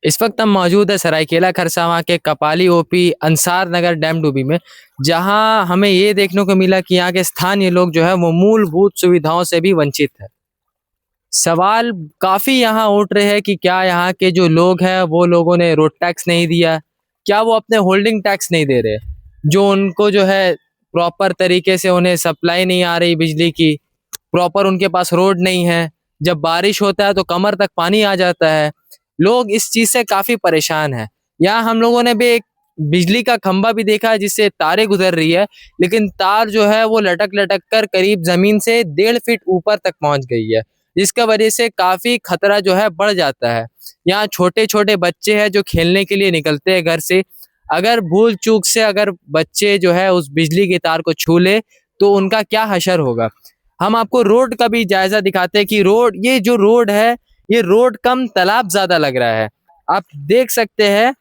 इस वक्त हम मौजूद है सरायकेला खरसावां के कपाली ओपी अंसार नगर डैम डूबी में, जहां हमें ये देखने को मिला कि यहाँ के स्थानीय लोग जो है वो मूलभूत सुविधाओं से भी वंचित है। सवाल काफी यहाँ उठ रहे हैं कि क्या यहाँ के जो लोग हैं वो लोगों ने रोड टैक्स नहीं दिया, क्या वो अपने होल्डिंग टैक्स नहीं दे रहे, जो उनको जो है प्रॉपर तरीके से उन्हें सप्लाई नहीं आ रही बिजली की, प्रॉपर उनके पास रोड नहीं है, जब बारिश होता है तो कमर तक पानी आ जाता है। लोग इस चीज से काफी परेशान हैं। यहाँ हम लोगों ने भी एक बिजली का खंभा भी देखा है जिससे तारें गुजर रही है, लेकिन तार जो है वो लटक लटक कर करीब जमीन से 1.5 फीट ऊपर तक पहुंच गई है, जिसका वजह से काफी खतरा जो है बढ़ जाता है। यहाँ छोटे छोटे बच्चे हैं जो खेलने के लिए निकलते हैं घर से, अगर भूल चूक से अगर बच्चे जो है उस बिजली के तार को छू ले तो उनका क्या हशर होगा। हम आपको रोड का भी जायजा दिखाते हैं कि ये जो रोड है, ये रोड कम तालाब ज्यादा लग रहा है। आप देख सकते हैं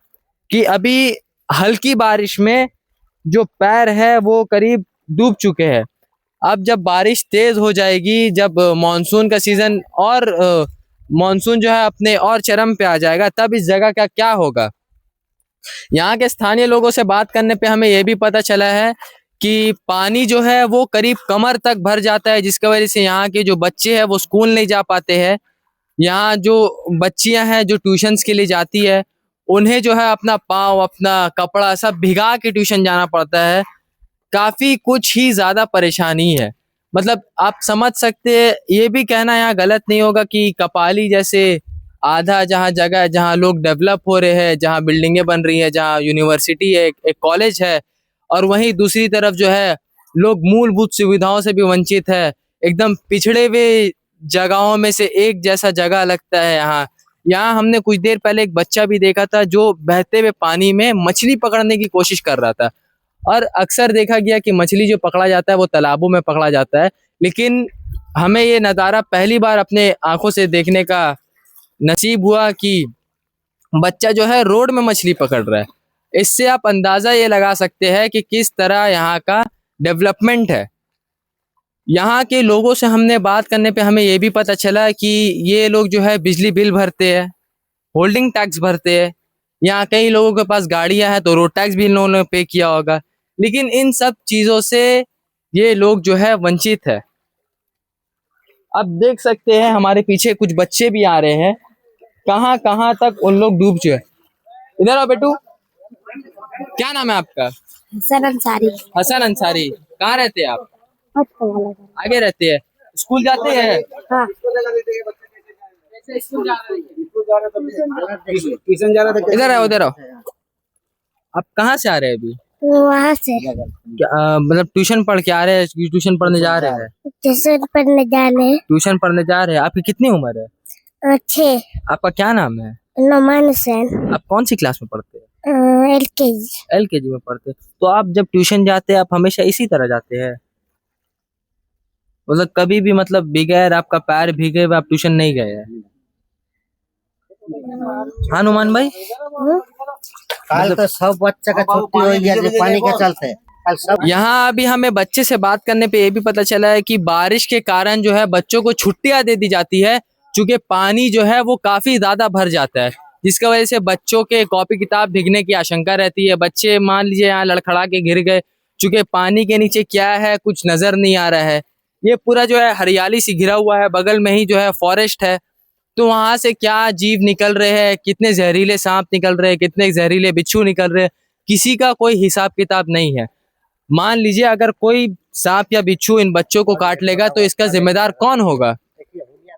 कि अभी हल्की बारिश में जो पैर है वो करीब डूब चुके हैं। अब जब बारिश तेज हो जाएगी, जब मानसून का सीजन और मानसून जो है अपने और चरम पे आ जाएगा, तब इस जगह का क्या होगा। यहाँ के स्थानीय लोगों से बात करने पे हमें यह भी पता चला है कि पानी जो है वो करीब कमर तक भर जाता है, जिसकी वजह से यहाँ के जो बच्चे हैं वो स्कूल नहीं जा पाते हैं। यहाँ जो बच्चियां हैं जो ट्यूशन्स के लिए जाती है, उन्हें जो है अपना पाँव अपना कपड़ा सब भिगा के ट्यूशन जाना पड़ता है। काफी कुछ ही ज्यादा परेशानी है। मतलब आप समझ सकते हैं, ये भी कहना यहाँ गलत नहीं होगा कि कपाली जैसे आधा जहाँ जगह है जहाँ लोग डेवलप हो रहे हैं, जहाँ बिल्डिंगें बन रही हैं, जहाँ यूनिवर्सिटी है, एक कॉलेज है, और वहीं दूसरी तरफ जो है लोग मूलभूत सुविधाओं से भी वंचित है। एकदम पिछड़े हुए जगहों में से एक जैसा जगह लगता है यहाँ। यहाँ हमने कुछ देर पहले एक बच्चा भी देखा था जो बहते हुए पानी में मछली पकड़ने की कोशिश कर रहा था, और अक्सर देखा गया कि मछली जो पकड़ा जाता है वो तालाबों में पकड़ा जाता है, लेकिन हमें ये नज़ारा पहली बार अपने आंखों से देखने का नसीब हुआ कि बच्चा जो है रोड में मछली पकड़ रहा है। इससे आप अंदाजा ये लगा सकते हैं कि किस तरह यहाँ का डेवलपमेंट है। यहाँ के लोगों से हमने बात करने पे हमें ये भी पता चला कि ये लोग जो है बिजली बिल भरते हैं, होल्डिंग टैक्स भरते हैं। यहाँ कई लोगों के पास गाड़ियां हैं तो रोड टैक्स भी इन लोगों ने पे किया होगा, लेकिन इन सब चीजों से ये लोग जो है वंचित है। अब देख सकते हैं हमारे पीछे कुछ बच्चे भी आ रहे हैं, कहाँ कहाँ तक उन लोग डूब चुके हैं। इधर आओ बेटू, क्या नाम है आपका? हसन अंसारी। हसन अंसारी। कहाँ रहते हैं आप? हाँ। आगे रहते हैं, स्कूल जाते हैं? ट्यूशन जा रहा था। इधर आओ, इधर आओ। आप कहाँ से आ रहे हैं अभी? वहाँ से मतलब ट्यूशन पढ़ के आ रहे हैं, ट्यूशन पढ़ने जा रहे हैं? ट्यूशन पढ़ने जाने। ट्यूशन पढ़ने जा रहे हैं। आपकी कितनी उम्र है? 6। आपका क्या नाम है? नोमान हुसैन। आप कौन सी क्लास में पढ़ते हैं? LKG। LKG में पढ़ते हैं। तो आप जब ट्यूशन जाते हैं आप हमेशा इसी तरह जाते हैं? मतलब कभी भी मतलब बगैर आपका पैर भीगे हुए आप ट्यूशन नहीं गए हैं? हाँ नुमान भाई, कल तो सब बच्चा का छुट्टी हो गया जो पानी का चलते कल सब। यहाँ अभी हमें बच्चे से बात करने पे ये भी पता चला है कि बारिश के कारण जो है बच्चों को छुट्टियां दे दी जाती है, क्योंकि पानी जो है वो काफी ज्यादा भर जाता है, जिसकी वजह से बच्चों के कॉपी किताब भीगने की आशंका रहती है। बच्चे मान लीजिए यहाँ लड़खड़ा के गिर गए, चूंकि पानी के नीचे क्या है कुछ नजर नहीं आ रहा है। ये पूरा जो है हरियाली से घिरा हुआ है, बगल में ही जो है फॉरेस्ट है, तो वहां से क्या जीव निकल रहे हैं, कितने जहरीले सांप निकल रहे हैं, कितने जहरीले बिच्छू निकल रहे हैं, किसी का कोई हिसाब किताब नहीं है। मान लीजिए अगर कोई सांप या बिच्छू इन बच्चों को काट लेगा तो इसका जिम्मेदार कौन होगा।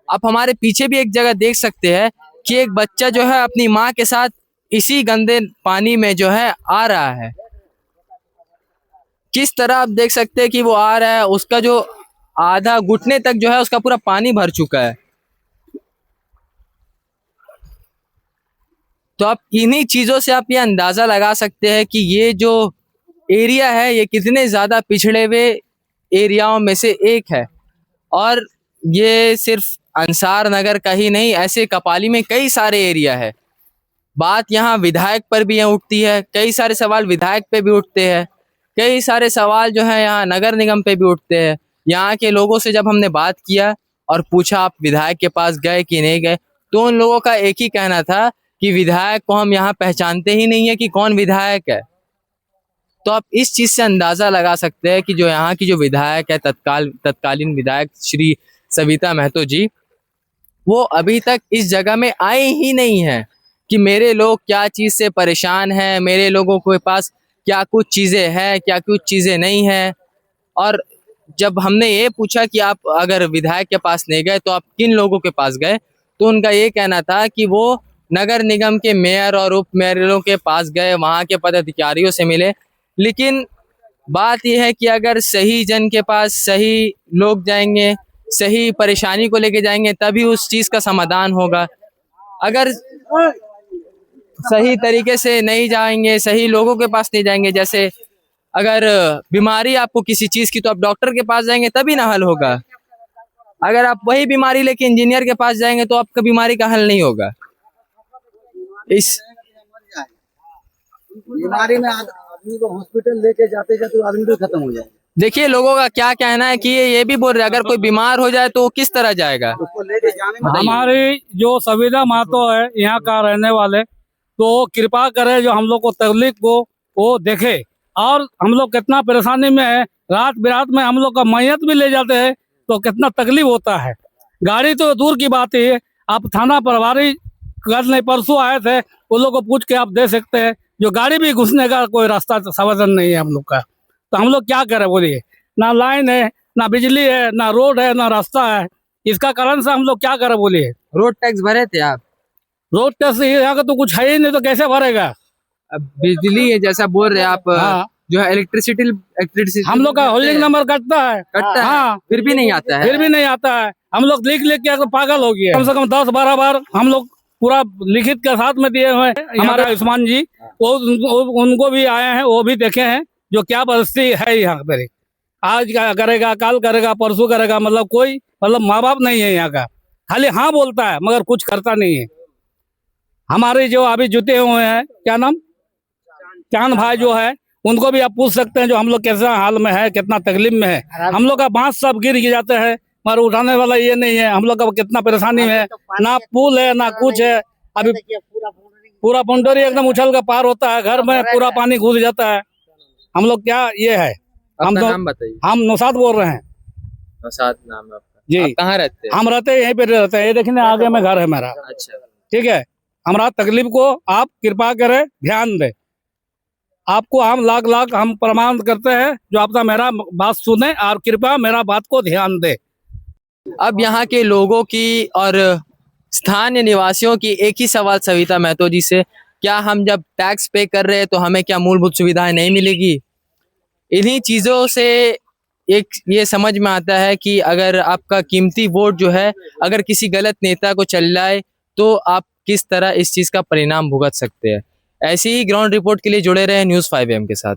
आप हमारे पीछे भी एक जगह देख सकते हैं कि एक बच्चा जो है अपनी माँ के साथ इसी गंदे पानी में जो है आ रहा है। किस तरह आप देख सकते हैं कि वो आ रहा है, उसका जो आधा घुटने तक जो है उसका पूरा पानी भर चुका है। तो आप इन्हीं चीजों से आप ये अंदाजा लगा सकते हैं कि ये जो एरिया है ये कितने ज्यादा पिछड़े हुए एरियाओं में से एक है। और ये सिर्फ अंसार नगर का ही नहीं, ऐसे कपाली में कई सारे एरिया है। बात यहाँ विधायक पर भी यहाँ उठती है, कई सारे सवाल विधायक पे भी उठते हैं, कई सारे सवाल जो है यहाँ नगर निगम पे भी उठते हैं। यहाँ के लोगों से जब हमने बात किया और पूछा आप विधायक के पास गए कि नहीं गए, तो उन लोगों का एक ही कहना था कि विधायक को हम यहाँ पहचानते ही नहीं है कि कौन विधायक है। तो आप इस चीज से अंदाजा लगा सकते हैं कि जो यहाँ की जो विधायक है, तत्कालीन विधायक श्री सविता महतो जी, वो अभी तक इस जगह में आए ही नहीं है कि मेरे लोग क्या चीज़ से परेशान हैं, मेरे लोगों के पास क्या कुछ चीज़ें हैं, क्या कुछ चीज़ें नहीं हैं। और जब हमने ये पूछा कि आप अगर विधायक के पास नहीं गए तो आप किन लोगों के पास गए, तो उनका ये कहना था कि वो नगर निगम के मेयर और उप मेयरों के पास गए, वहाँ के पदाधिकारियों से मिले। लेकिन बात यह है कि अगर सही जन के पास सही लोग जाएंगे, सही परेशानी को लेके जाएंगे, तभी उस चीज़ का समाधान होगा। अगर सही तरीके से नहीं जाएंगे, सही लोगों के पास नहीं जाएंगे, जैसे अगर बीमारी आपको किसी चीज़ की तो आप डॉक्टर के पास जाएंगे तभी ना हल होगा। अगर आप वही बीमारी लेके इंजीनियर के पास जाएंगे तो आपका बीमारी का हल नहीं होगा। इस बीमारी में आदमी को हॉस्पिटल लेके जाते जाते आदमी तो खत्म हो जाए। देखिए लोगों का क्या कहना है कि ये भी बोल रहे हैं अगर कोई बीमार हो जाए तो वो किस तरह जाएगा। उसको लेके जाने में हमारी जो सविता महतो है यहाँ का रहने वाले, तो कृपा करे जो हम लोग को तकलीफ को वो देखे। और हम लोग कितना परेशानी में है, रात बिरात में हम लोग का मैयत भी ले जाते हैं तो कितना तकलीफ होता है। गाड़ी तो दूर की बात है, आप थाना प्रभारी कल नहीं परसों आए थे, उन लोग को पूछ के आप दे सकते हैं। जो गाड़ी भी घुसने का कोई रास्ता साधन नहीं है हम लोग का, तो हम लोग क्या करें बोलिए। ना लाइन है, ना बिजली है, ना रोड है, ना रास्ता है। इसका कारण से हम लोग क्या करें बोलिए। रोड टैक्स भरे थे आप? रोड टैक्स यहाँ का तो कुछ है ही नहीं, तो कैसे भरेगा। अब बिजली है जैसा बोल रहे हैं आप, हाँ। जो है इलेक्ट्रिसिटी हम लोग का होल्डिंग नंबर कटता है, कटता है, हाँ, फिर भी नहीं आता है। फिर भी नहीं आता है। हम लोग लिख लिख के तो पागल हो गए। कम से कम 10-12 बार हम लोग पूरा लिखित के साथ में दिए हुए हैं। हमारे आयुष्मान जी वो उनको भी आए हैं, वो भी देखे हैं जो क्या परिस्थिति है यहाँ पर। आज क्या करेगा, कल करेगा, परसों करेगा, मतलब कोई मतलब माँ बाप नहीं है यहाँ का। खाली हाँ बोलता है मगर कुछ करता नहीं है। हमारे जो अभी जुटे हुए हैं, क्या नाम, चांद भाई जो है, उनको भी आप पूछ सकते हैं जो हम लोग कैसा हाल में है, कितना तकलीफ में है। हम लोग का बांस सब गिर जाते हैं, मगर उठाने वाला ये नहीं है। हम लोग का कितना परेशानी में है, ना पुल है ना कुछ है। अभी पूरा पंडोरी एकदम उछल का पार होता है, घर में पूरा पानी घुस जाता है। हम लोग क्या ये है। हम नाम बताइए। हम नौशाद बोल रहे हैं। नौशाद नाम है आपका? जी। आप कहाँ रहते हैं? हम रहते हैं यहीं पे रहते हैं, ये देखने आगे में घर है मेरा। अच्छा, ठीक है। हमारा तकलीफ को आप कृपा करें, ध्यान दें। आपको हम लाख हम प्रमाण करते हैं जो आपका मेरा बात सुने और कृपया मेरा बात को ध्यान दे। अब यहाँ के लोगों की और स्थानीय निवासियों की एक ही सवाल सविता महतो जी से, क्या हम जब टैक्स पे कर रहे हैं तो हमें क्या मूलभूत सुविधाएं नहीं मिलेगी? इन्हीं चीज़ों से एक ये समझ में आता है कि अगर आपका कीमती वोट जो है अगर किसी गलत नेता को चल जाए तो आप किस तरह इस चीज़ का परिणाम भुगत सकते हैं। ऐसी ही ग्राउंड रिपोर्ट के लिए जुड़े रहे न्यूज़ 5 AM के साथ।